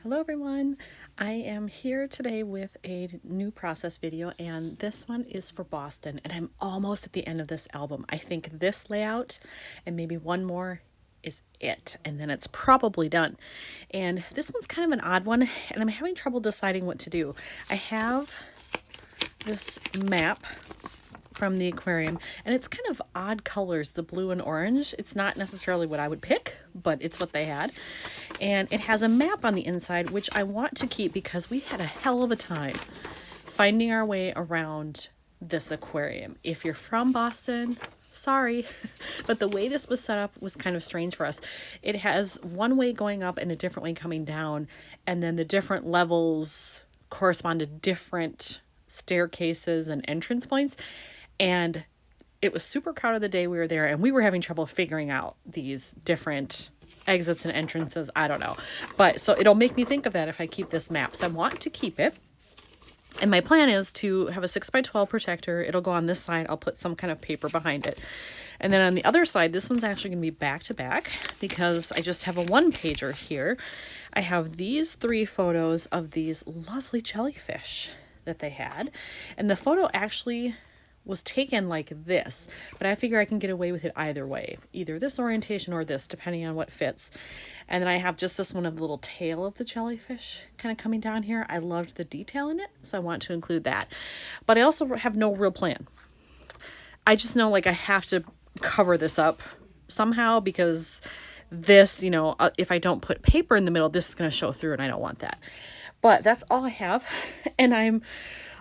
Hello everyone, I am here today with a new process video, and this one is for Boston, and I'm almost at the end of this album. I think this layout and maybe one more is it, and then it's probably done. And this one's kind of an odd one, and I'm having trouble deciding what to do. I have this map from the aquarium, and it's kind of odd colors, the blue and orange. It's not necessarily what I would pick, but it's what they had. And it has a map on the inside, which I want to keep because we had a hell of a time finding our way around this aquarium. If you're from Boston, sorry, but the way this was set up was kind of strange for us. It has one way going up and a different way coming down, and then the different levels correspond to different staircases and entrance points. And it was super crowded the day we were there, and we were having trouble figuring out these different exits and entrances. I don't know. But so it'll make me think of that if I keep this map. So I want to keep it. And my plan is to have a 6x12 protector. It'll go on this side. I'll put some kind of paper behind it. And then on the other side, this one's actually going to be back to back because I just have a one pager here. I have these 3 photos of these lovely jellyfish that they had. And the photo actually was taken like this, but I figure I can get away with it either way, either this orientation or this, depending on what fits. And then I have just this one of the little tail of the jellyfish kind of coming down here. I loved the detail in it, so I want to include that. But I also have no real plan. I just know like I have to cover this up somehow because this, if I don't put paper in the middle, this is going to show through and I don't want that. But that's all I have. And I'm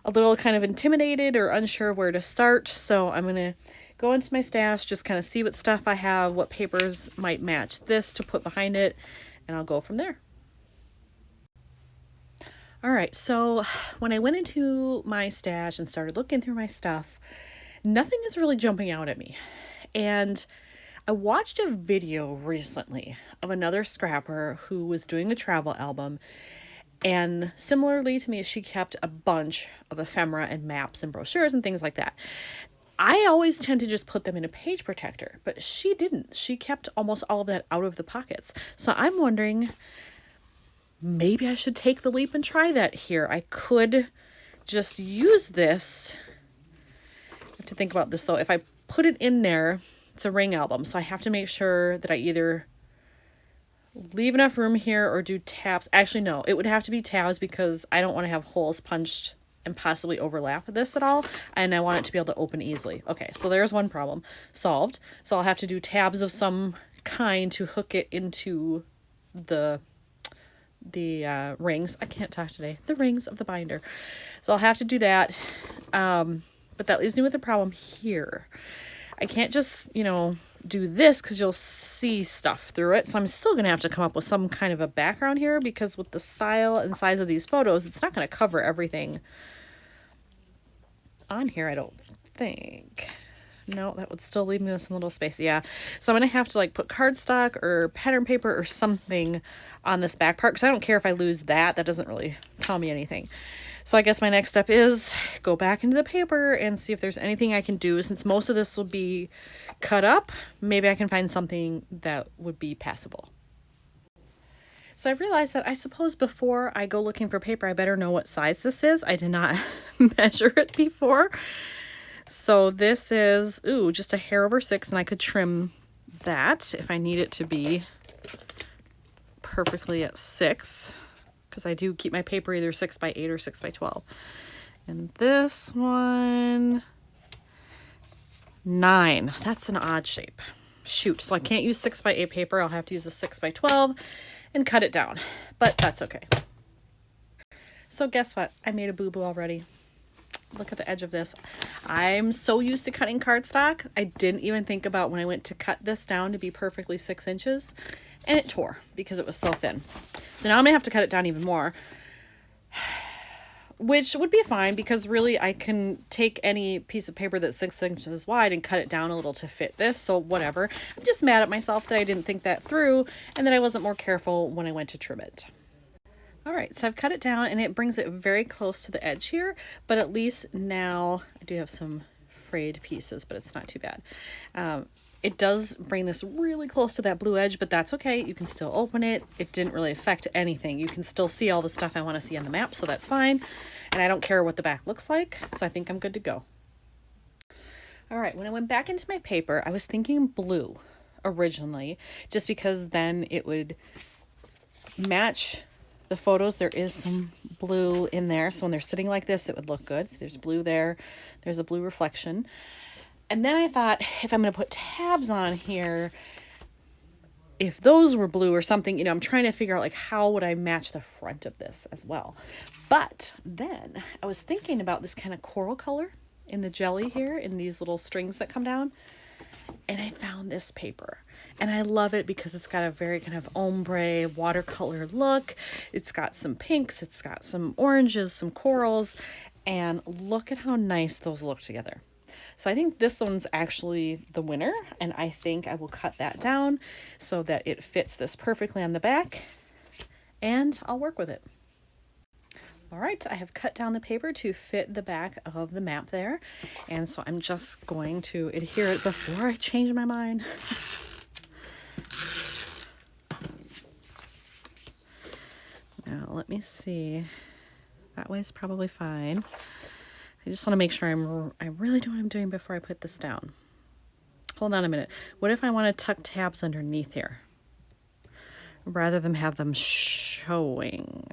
a little kind of intimidated or unsure where to start. So I'm going to go into my stash, just kind of see what stuff I have, what papers might match this to put behind it, and I'll go from there. All right, so when I went into my stash and started looking through my stuff, nothing is really jumping out at me. And I watched a video recently of another scrapper who was doing a travel album. And similarly to me, she kept a bunch of ephemera and maps and brochures and things like that. I always tend to just put them in a page protector, but she didn't. She kept almost all of that out of the pockets. So I'm wondering, maybe I should take the leap and try that here. I could just use this. I have to think about this though. If I put it in there, it's a ring album, so I have to make sure that I either leave enough room here or do tabs. Actually, no, it would have to be tabs because I don't want to have holes punched and possibly overlap this at all. And I want it to be able to open easily. Okay, so there's one problem solved. So I'll have to do tabs of some kind to hook it into the rings. I can't talk today. The rings of the binder. So I'll have to do that. But that leaves me with a problem here. I can't just, do this because you'll see stuff through it. So I'm still going to have to come up with some kind of a background here because with the style and size of these photos, it's not going to cover everything on here, I don't think. No, that would still leave me with some little space. Yeah. So I'm going to have to put cardstock or pattern paper or something on this back part because I don't care if I lose that. That doesn't really tell me anything. So I guess my next step is go back into the paper and see if there's anything I can do. Since most of this will be cut up, maybe I can find something that would be passable. So I realized that I suppose before I go looking for paper, I better know what size this is. I did not measure it before. So this is, just a hair over 6, and I could trim that if I need it to be perfectly at 6. Because I do keep my paper either 6x8 or 6x12. And this one, 9. That's an odd shape. Shoot, so I can't use 6x8 paper. I'll have to use a 6x12 and cut it down. But that's okay. So guess what? I made a boo-boo already. Look at the edge of this. I'm so used to cutting cardstock. I didn't even think about when I went to cut this down to be perfectly 6 inches. And it tore because it was so thin. So now I'm going to have to cut it down even more. Which would be fine because really I can take any piece of paper that's 6 inches wide and cut it down a little to fit this. So whatever. I'm just mad at myself that I didn't think that through and that I wasn't more careful when I went to trim it. All right, so I've cut it down and it brings it very close to the edge here, but at least now I do have some frayed pieces, but it's not too bad. It does bring this really close to that blue edge, but that's okay. You can still open it. It didn't really affect anything. You can still see all the stuff I want to see on the map, so that's fine. And I don't care what the back looks like, so I think I'm good to go. All right, when I went back into my paper, I was thinking blue originally, just because then it would match the photos. There is some blue in there, so when they're sitting like this, it would look good. So there's blue there. There's a blue reflection. And then I thought, if I'm going to put tabs on here, if those were blue or something, you know, I'm trying to figure out like how would I match the front of this as well. But then I was thinking about this kind of coral color in the jelly here, in these little strings that come down. And I found this paper. And I love it because it's got a very kind of ombre watercolor look. It's got some pinks, it's got some oranges, some corals. And look at how nice those look together. So I think this one's actually the winner, and I think I will cut that down so that it fits this perfectly on the back, and I'll work with it. All right, I have cut down the paper to fit the back of the map there, and so I'm just going to adhere it before I change my mind. Now, let me see. That way's probably fine. I just want to make sure I really know what I'm doing before I put this down. Hold on a minute. What if I want to tuck tabs underneath here rather than have them showing?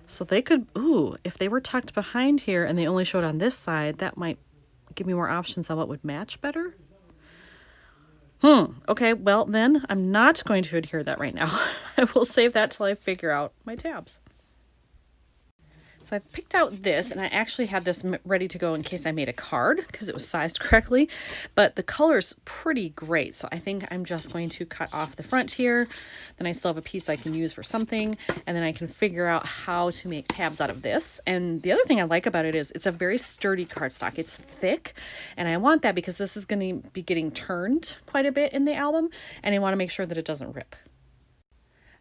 So they could, ooh, if they were tucked behind here and they only showed on this side, that might give me more options on what would match better. Okay, well then I'm not going to adhere that right now. I will save that till I figure out my tabs. So I picked out this, and I actually had this ready to go in case I made a card because it was sized correctly, but the color's pretty great. So I think I'm just going to cut off the front here. Then I still have a piece I can use for something, and then I can figure out how to make tabs out of this. And the other thing I like about it is it's a very sturdy cardstock. It's thick, and I want that because this is going to be getting turned quite a bit in the album, and I want to make sure that it doesn't rip.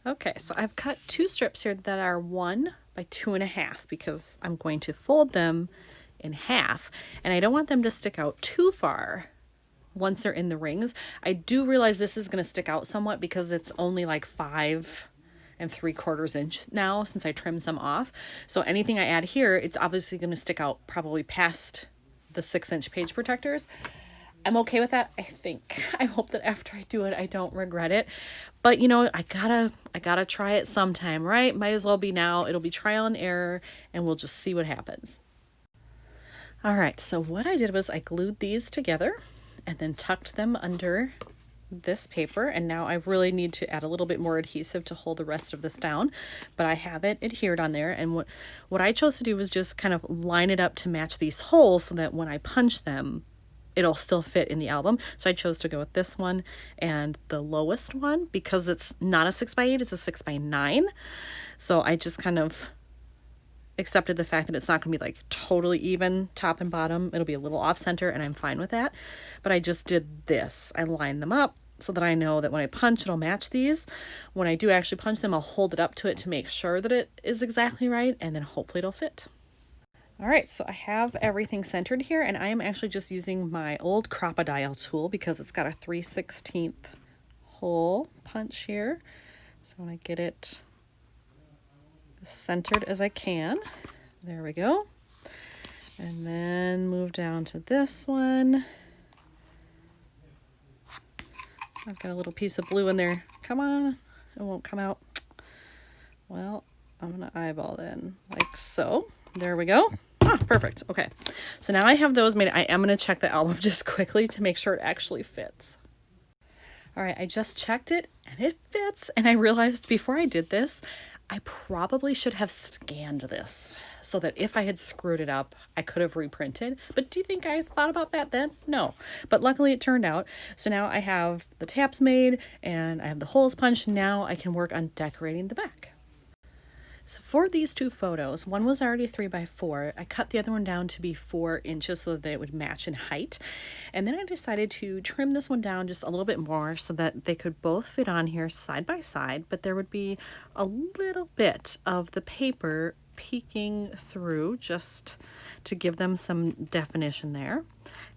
Okay, so I've cut 2 strips here that are 1 by 2.5 because I'm going to fold them in half, and I don't want them to stick out too far once they're in the rings. I do realize this is going to stick out somewhat because it's only like 5 3/4 inch now since I trimmed some off. So anything I add here, it's obviously going to stick out probably past the 6-inch page protectors. I'm okay with that, I think. I hope that after I do it, I don't regret it. But you know, I gotta try it sometime, right? Might as well be now. It'll be trial and error, and we'll just see what happens. All right, so what I did was I glued these together and then tucked them under this paper. And now I really need to add a little bit more adhesive to hold the rest of this down, but I have it adhered on there. And what I chose to do was just kind of line it up to match these holes so that when I punch them, it'll still fit in the album. So I chose to go with this one and the lowest one because it's not a 6x8, it's a 6x9. So I just kind of accepted the fact that it's not going to be like totally even top and bottom. It'll be a little off center, and I'm fine with that. But I just did this. I lined them up so that I know that when I punch, it'll match these. When I do actually punch them, I'll hold it up to it to make sure that it is exactly right, and then hopefully it'll fit. All right, so I have everything centered here, and I am actually just using my old Crocodile tool because it's got a 3/16 hole punch here. So I want to get it as centered as I can. There we go. And then move down to this one. I've got a little piece of blue in there. Come on, it won't come out. Well, I'm gonna eyeball it in like so. There we go. Ah, perfect. Okay, so now I have those made. I am going to check the album just quickly to make sure it actually fits. All right, I just checked it and it fits. And I realized before I did this, I probably should have scanned this so that if I had screwed it up, I could have reprinted. But do you think I thought about that then? No. But luckily it turned out. So now I have the tabs made and I have the holes punched. Now I can work on decorating the back. So for these 2 photos, one was already 3x4. I cut the other one down to be 4 inches so that it would match in height. And then I decided to trim this one down just a little bit more so that they could both fit on here side by side, but there would be a little bit of the paper peeking through just to give them some definition there.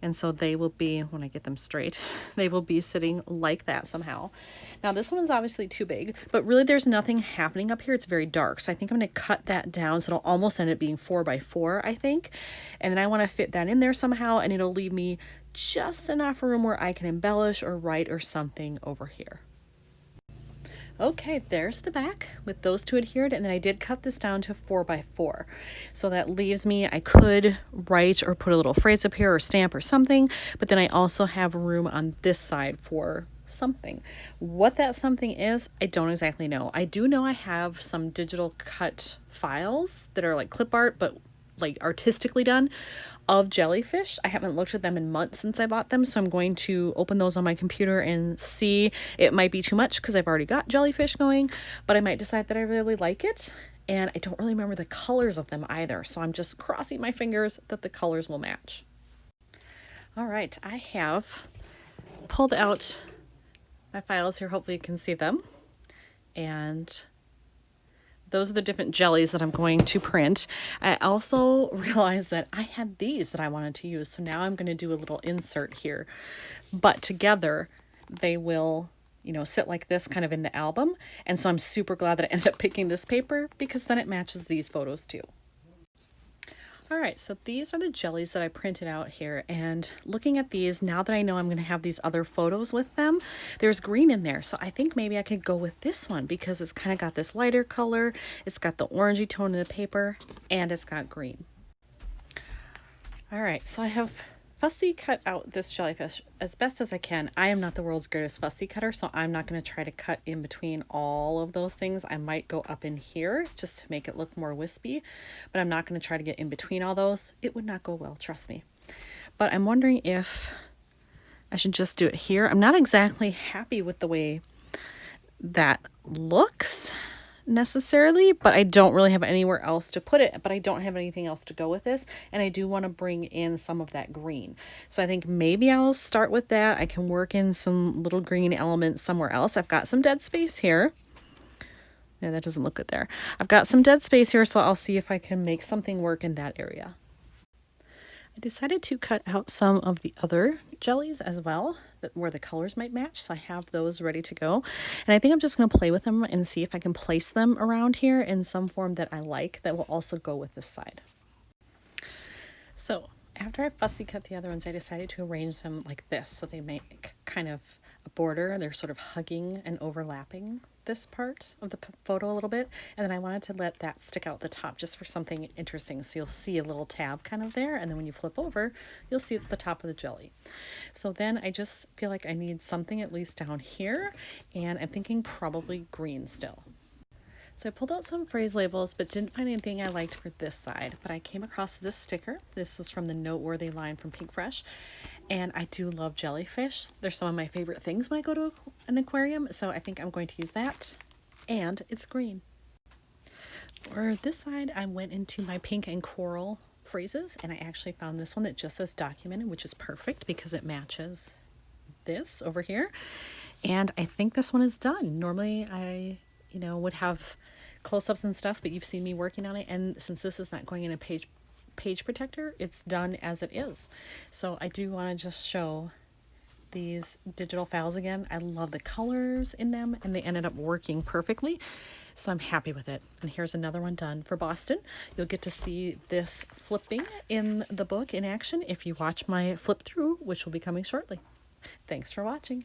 And so they will be, when I get them straight, they will be sitting like that somehow. Now this one's obviously too big, but really there's nothing happening up here. It's very dark. So I think I'm going to cut that down so it'll almost end up being 4 by 4, I think. And then I want to fit that in there somehow, and it'll leave me just enough room where I can embellish or write or something over here. Okay, there's the back with those two adhered, and then I did cut this down to 4 by 4. So that leaves me, I could write or put a little phrase up here or stamp or something, but then I also have room on this side for something. What that something is, I don't exactly know. I do know I have some digital cut files that are like clip art, but like artistically done, of jellyfish. I haven't looked at them in months since I bought them, so I'm going to open those on my computer and see. It might be too much because I've already got jellyfish going, but I might decide that I really like it, and I don't really remember the colors of them either, so I'm just crossing my fingers that the colors will match. All right, I have pulled out my files here. Hopefully you can see them, and those are the different jellies that I'm going to print. I also realized that I had these that I wanted to use, so now I'm going to do a little insert here. But together, they will, you know, sit like this kind of in the album. And so I'm super glad that I ended up picking this paper, because then it matches these photos too. All right, so these are the jellies that I printed out here, and looking at these, now that I know I'm going to have these other photos with them, there's green in there, so I think maybe I could go with this one because it's kind of got this lighter color, it's got the orangey tone in the paper, and it's got green. All right, so I have fussy cut out this jellyfish as best as I can. I am not the world's greatest fussy cutter, so I'm not going to try to cut in between all of those things. I might go up in here just to make it look more wispy, but I'm not going to try to get in between all those. It would not go well, trust me. But I'm wondering if I should just do it here. I'm not exactly happy with the way that looks necessarily, but I don't really have anywhere else to put it, but I don't have anything else to go with this, and I do want to bring in some of that green. So I think maybe I'll start with that. I can work in some little green elements somewhere else. I've got some dead space here. Yeah, that doesn't look good there. I've got some dead space here, so I'll see if I can make something work in that area. I decided to cut out some of the other jellies as well, where the colors might match, so I have those ready to go. And I think I'm just going to play with them and see if I can place them around here in some form that I like that will also go with this side. So after I fussy cut the other ones, I decided to arrange them like this, so they make kind of a border. They're sort of hugging and overlapping this part of the photo a little bit, and then I wanted to let that stick out the top just for something interesting. So you'll see a little tab kind of there, and then when you flip over, you'll see it's the top of the jelly. So then I just feel like I need something at least down here, and I'm thinking probably green still. So I pulled out some phrase labels, but didn't find anything I liked for this side. But I came across this sticker. This is from the Noteworthy line from Pink Fresh. And I do love jellyfish. They're some of my favorite things when I go to an aquarium. So I think I'm going to use that. And it's green. For this side, I went into my pink and coral phrases. And I actually found this one that just says documented, which is perfect because it matches this over here. And I think this one is done. Normally I would have close-ups and stuff, but you've seen me working on it, and since this is not going in a page protector, it's done as it is. So I do want to just show these digital files again. I love the colors in them, and they ended up working perfectly, so I'm happy with it. And here's another one done for Boston. You'll get to see this flipping in the book in action if you watch my flip through, which will be coming shortly. Thanks for watching.